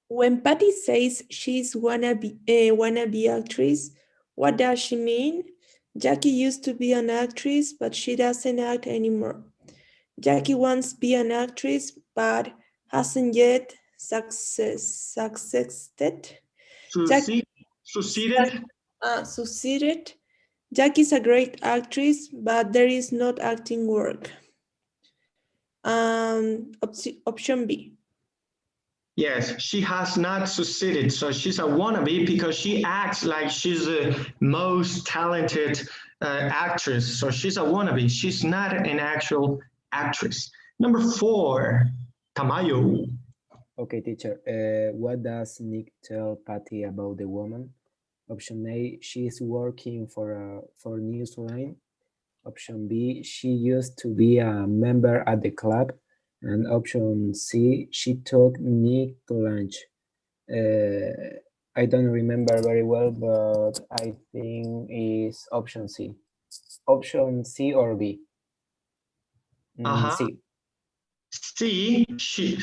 When Patty says she's a wannabe actress, what does she mean? Jackie used to be an actress, but she doesn't act anymore. Jackie wants to be an actress, but hasn't yet succeeded. Succeeded. Jackie's a great actress, but there is not acting work. Option B. Yes, she has not succeeded. So she's a wannabe because she acts like she's the most talented actress. So she's a wannabe. She's not an actual actress. Number 4, Tamayo. Okay, teacher. What does Nick tell Patty about the woman? Option A, she is working for Newsline. Option B, she used to be a member at the club. And option C, she took Nick to lunch. I don't remember very well, but I think it's option C. Option C or B? C. C,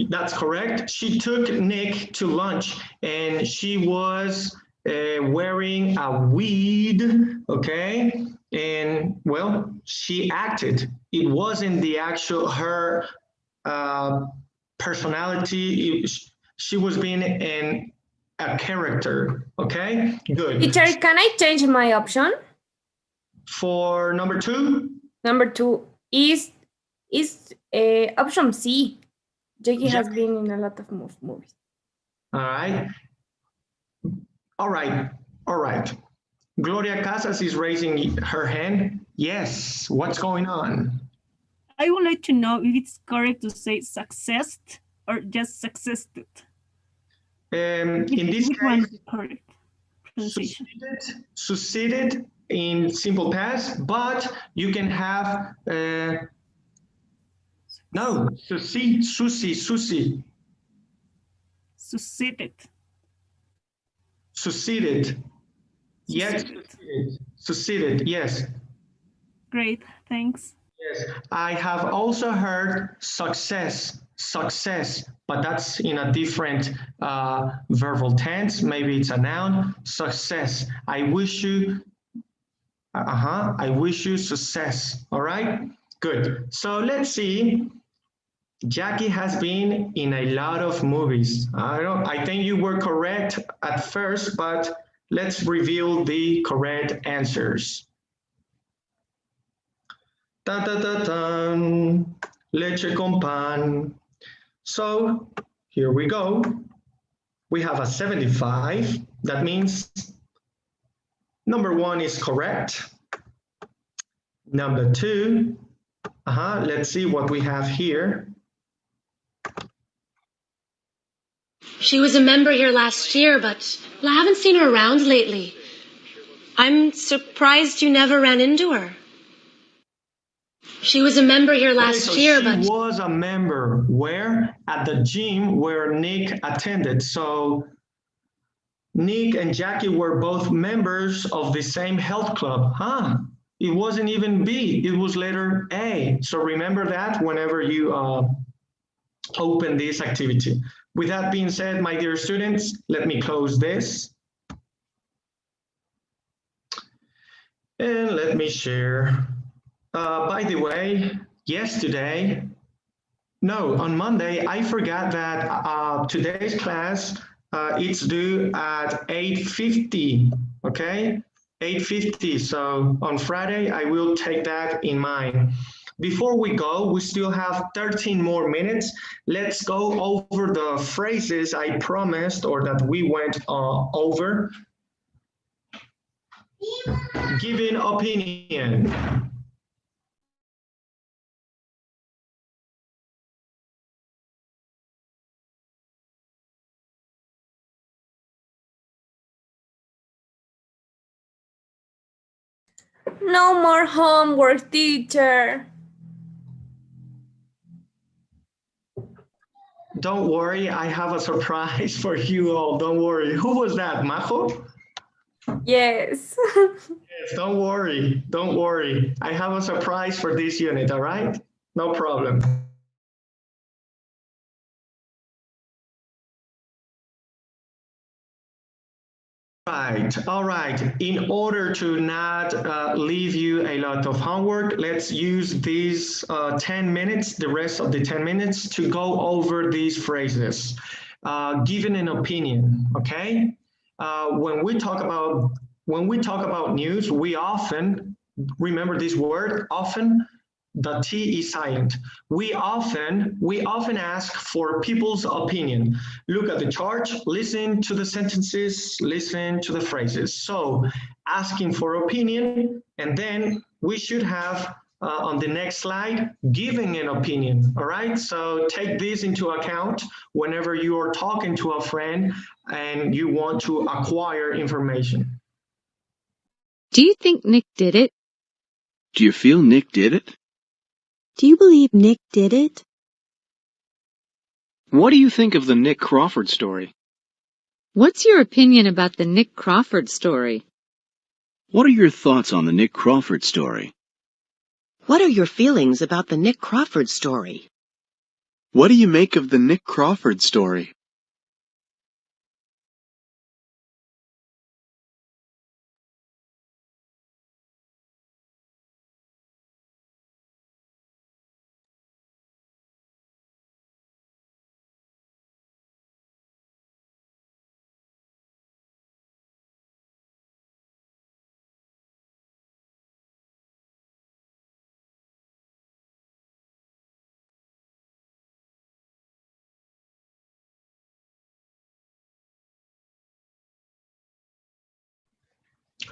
that's correct. She took Nick to lunch and she was wearing a wig, okay? And well, she acted. It wasn't the actual her personality. She was being a character, okay? Good. Teacher, can I change my option? For number 2? Number 2 is option C. Jackie has been in a lot of movies. All right. All right. Gloria Casas is raising her hand. Yes, what's going on? I would like to know if it's correct to say successed or just successed. In this case, succeeded in simple past, but you can have succeeded. Succeeded. Yes, Succeeded, yes. Great, thanks. Yes, I have also heard success, but that's in a different verbal tense. Maybe it's a noun, success. I wish you, I wish you success, all right? Good, so let's see. Jackie has been in a lot of movies. I think you were correct at first, but let's reveal the correct answers. Da, da, da, da, leche con pan. So here we go. We have a 75. That means number 1 is correct. Number 2, let's see what we have here. She was a member here last year, but I haven't seen her around lately. I'm surprised you never ran into her. She was a member here last year, but... She was a member where? At the gym where Nick attended. So Nick and Jackie were both members of the same health club. It wasn't even B, it was letter A. So remember that whenever you open this activity. With that being said, my dear students, let me close this. And let me share. By the way, on Monday, I forgot that today's class, it's due at 8:50, okay? 8:50, so on Friday, I will take that in mind. Before we go, we still have 13 more minutes. Let's go over the phrases I promised or that we went over. Giving opinion. No more homework, teacher. Don't worry, I have a surprise for you all. Don't worry. Who was that, Majo? Yes. Yes, don't worry. Don't worry. I have a surprise for this unit, all right? No problem. All right. In order to not leave you a lot of homework, let's use these 10 minutes, the rest of the 10 minutes, to go over these phrases. Giving an opinion, okay? When we talk about news, we often, remember this word, often, the T is silent. We often ask for people's opinion. Look at the chart, listen to the sentences, listen to the phrases. So asking for opinion, and then we should have on the next slide, giving an opinion, all right? So take this into account whenever you are talking to a friend and you want to acquire information. Do you think Nick did it? Do you feel Nick did it? Do you believe Nick did it? What do you think of the Nick Crawford story? What's your opinion about the Nick Crawford story? What are your thoughts on the Nick Crawford story? What are your feelings about the Nick Crawford story? What do you make of the Nick Crawford story?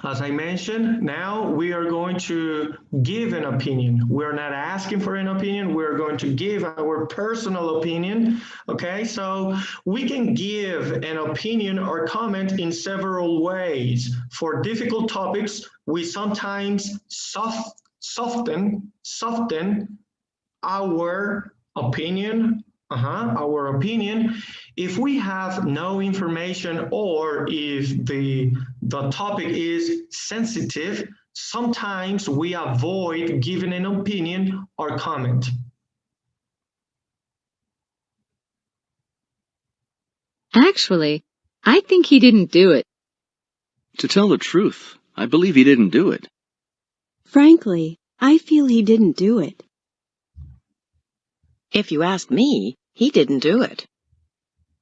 As I mentioned, now we are going to give an opinion. We're not asking for an opinion. We're going to give our personal opinion. Okay, so we can give an opinion or comment in several ways. For difficult topics, we sometimes soften our opinion. If we have no information or if the topic is sensitive, sometimes we avoid giving an opinion or comment. Actually, I think he didn't do it. To tell the truth, I believe he didn't do it. Frankly, I feel he didn't do it. If you ask me, he didn't do it.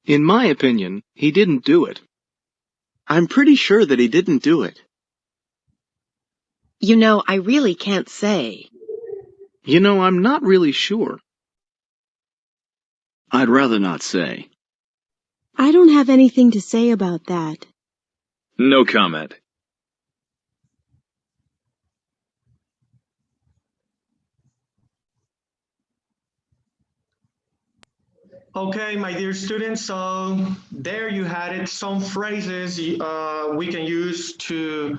In my opinion, he didn't do it. I'm pretty sure that he didn't do it. You know, I really can't say. You know, I'm not really sure. I'd rather not say. I don't have anything to say about that. No comment. Okay, my dear students, so there you had it, some phrases we can use to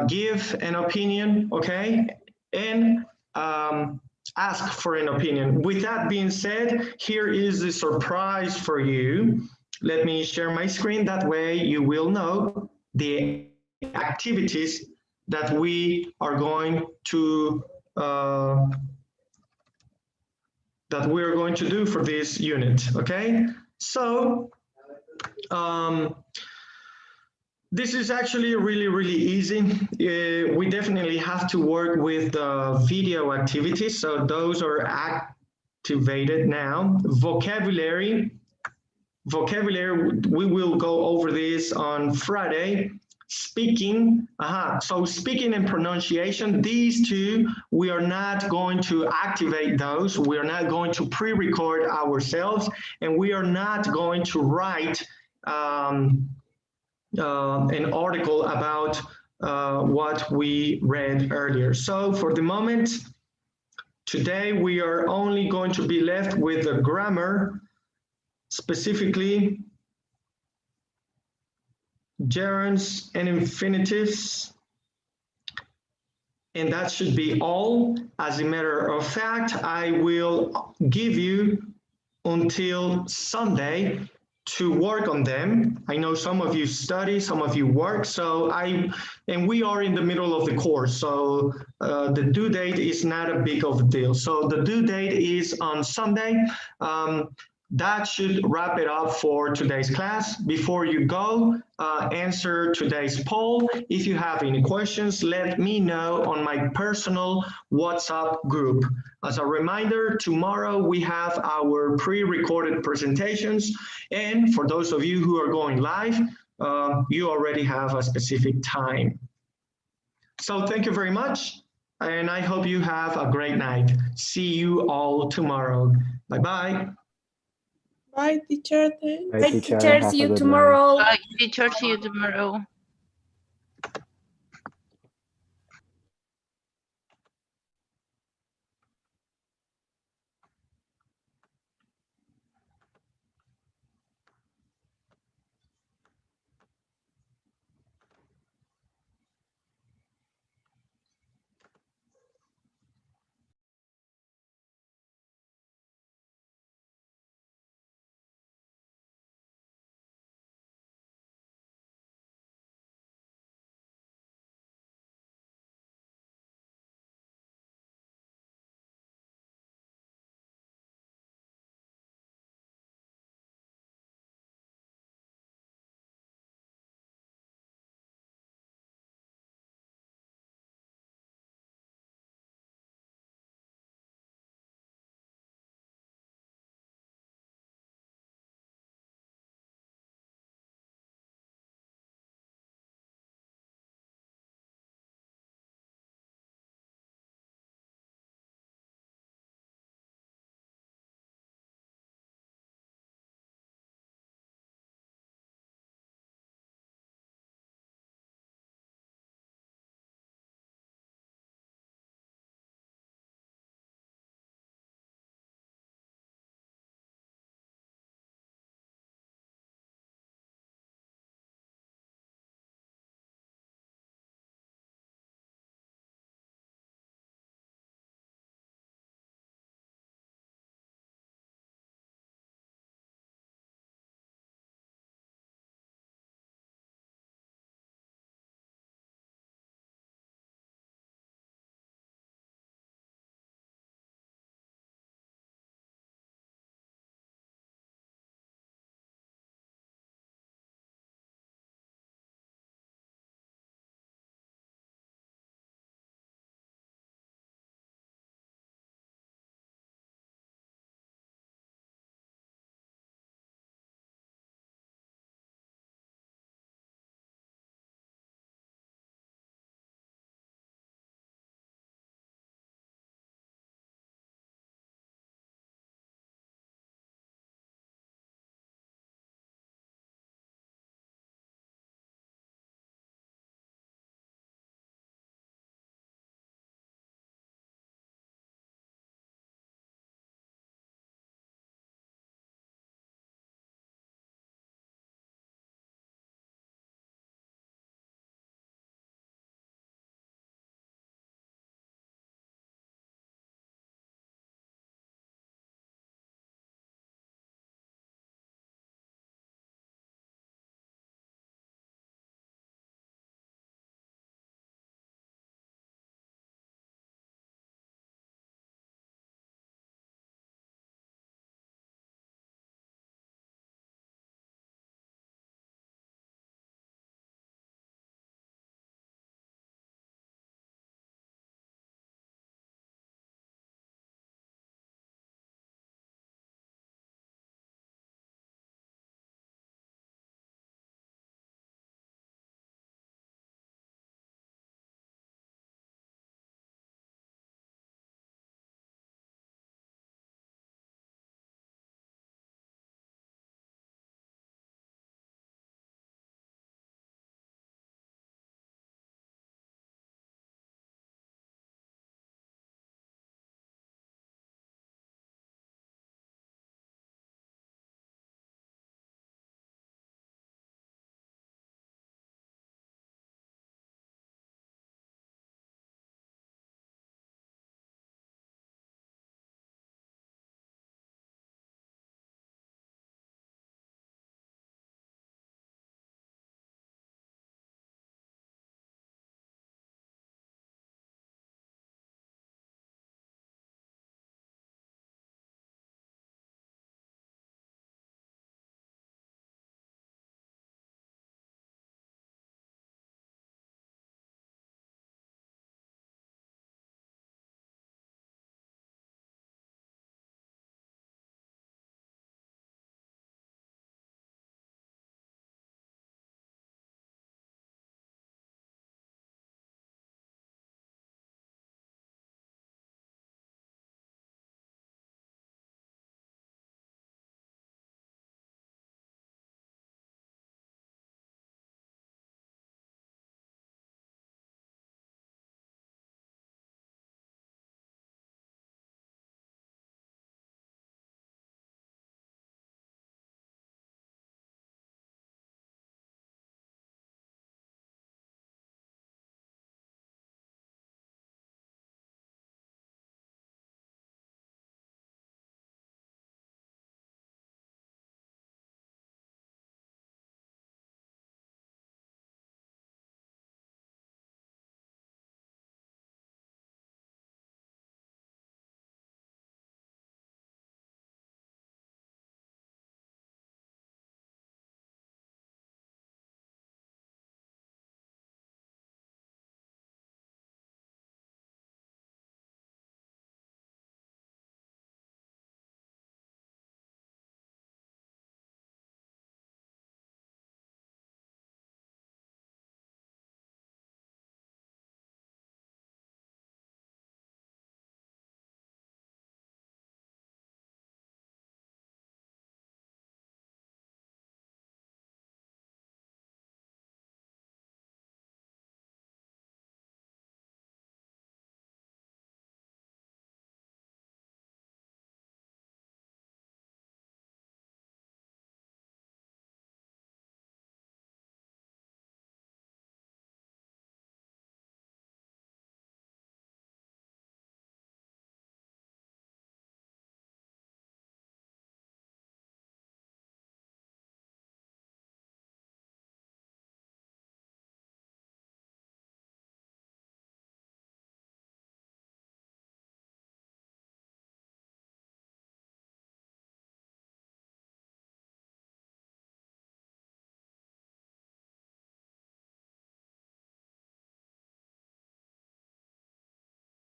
give an opinion, okay, and ask for an opinion. With that being said, here is the surprise for you. Let me share my screen, that way you will know the activities that we are going to do for this unit, okay? So, this is actually really easy. We definitely have to work with video activities, so those are activated now. Vocabulary, we will go over this on Friday. Speaking, so speaking and pronunciation, these two, we are not going to activate those. We are not going to pre-record ourselves, and we are not going to write an article about what we read earlier. So for the moment, today we are only going to be left with the grammar, specifically gerunds and infinitives, and that should be all. As a matter of fact, I will give you until Sunday to work on them. I know some of you study, some of you work, and we are in the middle of the course, so the due date is not a big of a deal. So the due date is on Sunday. That should wrap it up for today's class. Before you go, answer today's poll. If you have any questions, let me know on my personal WhatsApp group. As a reminder, tomorrow we have our pre-recorded presentations. And for those of you who are going live, you already have a specific time. So thank you very much. And I hope you have a great night. See you all tomorrow. Bye-bye. Bye, teacher. Bye, teacher. Teacher. Have See a you good night. tomorrow. Bye, teacher. See you tomorrow.